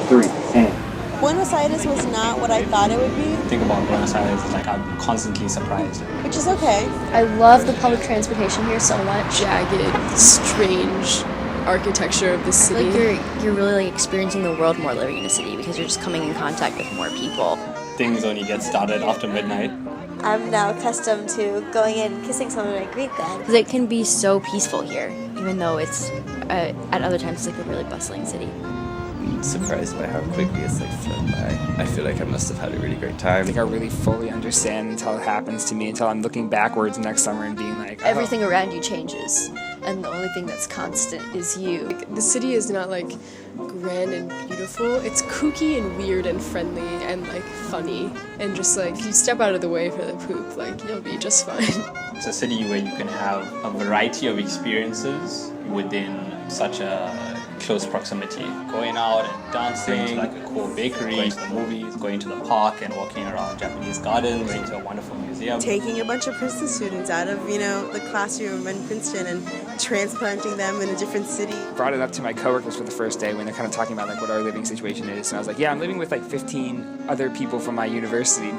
three, and Buenos Aires was not what I thought it would be, Think about Buenos Aires, it's like I'm constantly surprised. which is okay. I love the public transportation here so much. Jagged, strange architecture of the I city. feel like you're really like experiencing the world more living in a city because you're just coming in contact with more people. Things only get started after midnight. I'm now accustomed to going in, kissing someone when I greet them. Because it can be so peaceful here, even though it's at other times it's like a really bustling city. Surprised by how quickly it's like flown by. I feel like I must have had a really great time. I think I really fully understand until it happens to me, until I'm looking backwards next summer and being like, Everything around you changes, and the only thing that's constant is you. The city is not like grand and beautiful. It's kooky and weird and friendly and like funny. And just like if you step out of the way for the poop, like you'll be just fine. It's a city where you can have a variety of experiences within such a close proximity. Going out and dancing, to like a cool bakery, going to the movies, going to the park and walking around Japanese gardens, going to a wonderful museum. Taking a bunch of Princeton students out of, the classroom in Princeton and transplanting them in a different city. brought it up to my coworkers for the first day when they're kind of talking about like what our living situation is, and I was like, yeah, I'm living with like 15 other people from my university.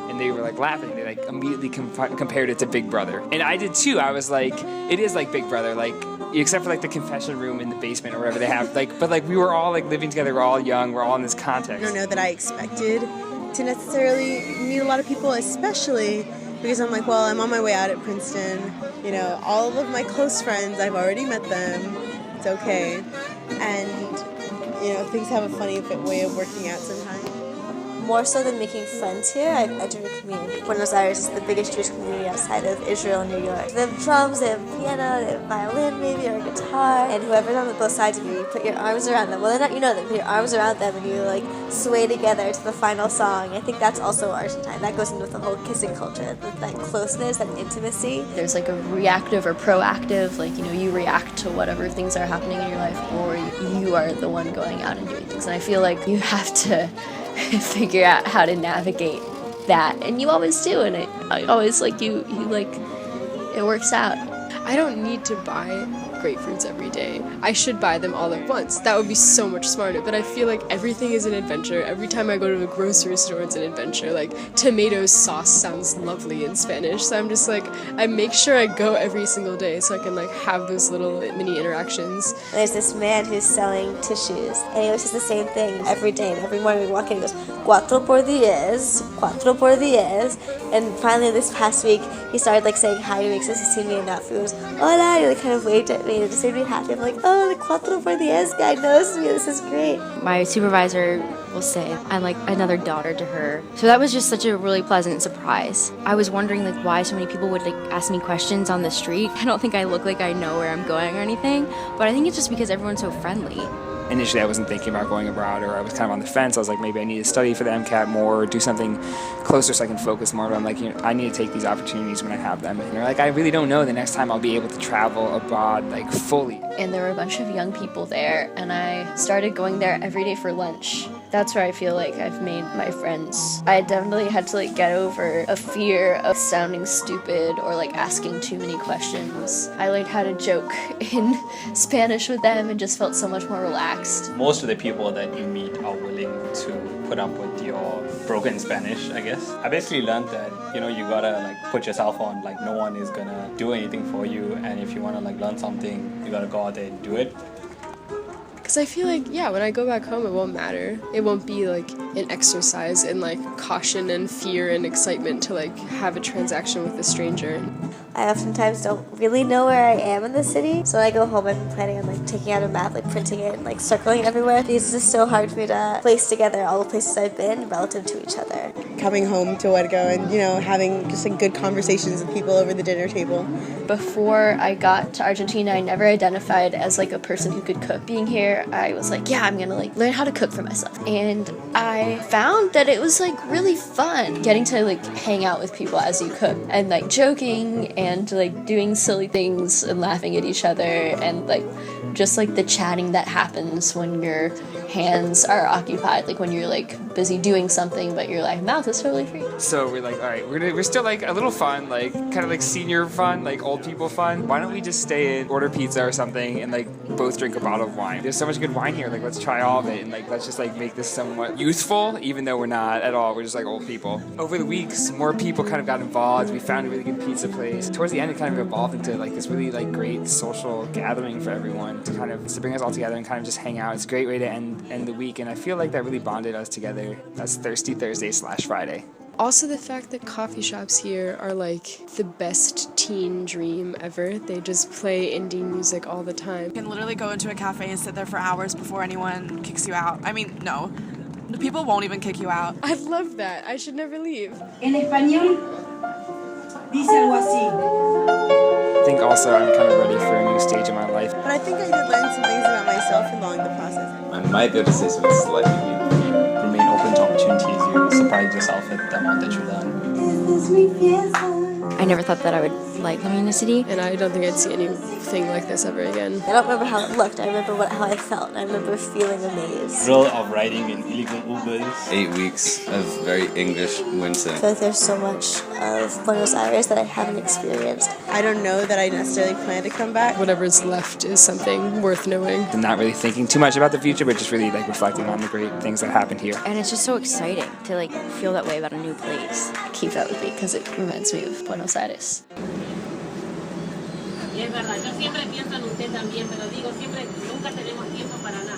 And they were like laughing. They like immediately compared it to Big Brother, and I did too. I was like, it is like Big Brother, like except for like the confession room in the basement or whatever they have. But we were all like living together. We're all young. We're all in this context. I don't know that I expected to necessarily meet a lot of people, especially because I'm like, well, I'm on my way out at Princeton. All of my close friends, I've already met them. It's okay, and things have a funny way of working out sometimes. More so than making friends here, I've entered a community. Buenos Aires is the biggest Jewish community outside of Israel and New York. They have drums, they have piano, they have violin maybe, or a guitar. And whoever's on both sides of you, you put your arms around them. Well, they're not, you know them, put your arms around them and you like sway together to the final song. I think that's also Argentine. That goes in with the whole kissing culture, that closeness, that intimacy. There's like a reactive or proactive, like, you react to whatever things are happening in your life, or you are the one going out and doing things. And I feel like you have to figure out how to navigate that, and you always do, and I always like you like it works out. I don't need to buy grapefruits every day. I should buy them all at once. That would be so much smarter, but I feel like everything is an adventure. Every time I go to a grocery store, it's an adventure. Like, tomato sauce sounds lovely in Spanish, so I'm just like, I make sure I go every single day so I can like have those little mini interactions. There's this man who's selling tissues, and he always says the same thing every day, and every morning we walk in, he goes, 4 por 10, and finally this past week, he started like saying hi to me because he's seen me enough. He goes, hola, and he like kind of waved at me, and it just made me happy. I'm like, oh, the 4 por 10 guy knows me, this is great. My supervisor will say I'm like another daughter to her, so that was just such a really pleasant surprise. I was wondering like why so many people would like ask me questions on the street. I don't think I look like I know where I'm going or anything, but I think it's just because everyone's so friendly. Initially, I wasn't thinking about going abroad, or I was kind of on the fence. I was like, maybe I need to study for the MCAT more, or do something closer so I can focus more. But I'm like, I need to take these opportunities when I have them. And they're like, I really don't know the next time I'll be able to travel abroad like fully. And there were a bunch of young people there, and I started going there every day for lunch. That's where I feel like I've made my friends. I definitely had to like get over a fear of sounding stupid or like asking too many questions. I learned how to joke in Spanish with them and just felt so much more relaxed. Most of the people that you meet are willing to put up with your broken Spanish, I guess. I basically learned that, you gotta like put yourself on, like no one is gonna do anything for you, and if you wanna like learn something, you gotta go out there and do it. Because I feel like, when I go back home, it won't matter. It won't be like an exercise in like caution and fear and excitement to like have a transaction with a stranger. I oftentimes don't really know where I am in the city, so when I go home, I'm planning on like taking out a map, like printing it and like circling it everywhere, because it's just so hard for me to place together all the places I've been relative to each other. Coming home to Wedgo and, having just like good conversations with people over the dinner table. Before I got to Argentina, I never identified as like a person who could cook. Being here, I was like, I'm gonna like learn how to cook for myself. And I found that it was like really fun getting to like hang out with people as you cook and like joking and like doing silly things and laughing at each other, and like just like the chatting that happens when you're hands are occupied, like when you're like busy doing something, but your like mouth is totally free. So we're like, all right, we're still like a little fun, like kind of like senior fun, like old people fun. Why don't we just stay in, order pizza or something, and like both drink a bottle of wine? There's so much good wine here. Like let's try all of it, and like let's just like make this somewhat youthful, even though we're not at all. We're just like old people. Over the weeks, more people kind of got involved. We found a really good pizza place. Towards the end, it kind of evolved into like this really like great social gathering for everyone to kind of to bring us all together and kind of just hang out. It's a great way to end the week, and I feel like that really bonded us together. That's Thirsty Thursday / Friday. Also, the fact that coffee shops here are like the best teen dream ever. They just play indie music all the time. You can literally go into a cafe and sit there for hours before anyone kicks you out. I mean, no. The people won't even kick you out. I love that. I should never leave. En español, dice algo así. I think also I'm kind of ready for a new stage in my life. But I think I did learn some things about myself along the process. I might be able to say something slightly new. Remain open to opportunities. You surprise yourself at the amount that you learn. I never thought that I would like living in the city. And I don't think I'd see anything like this ever again. I don't remember how it looked. I remember how I felt. I remember feeling amazed. Thrill of riding in illegal Ubers. 8 weeks of very English winter. I feel like there's so much of Buenos Aires that I haven't experienced. I don't know that I necessarily plan to come back. Whatever's left is something worth knowing. I'm not really thinking too much about the future, but just really like reflecting on the great things that happened here. And it's just so exciting to like feel that way about a new place. Keep that with me because it reminds me of Buenos Aires. Y es verdad, yo siempre pienso en usted también, pero digo, siempre, nunca tenemos tiempo para nada.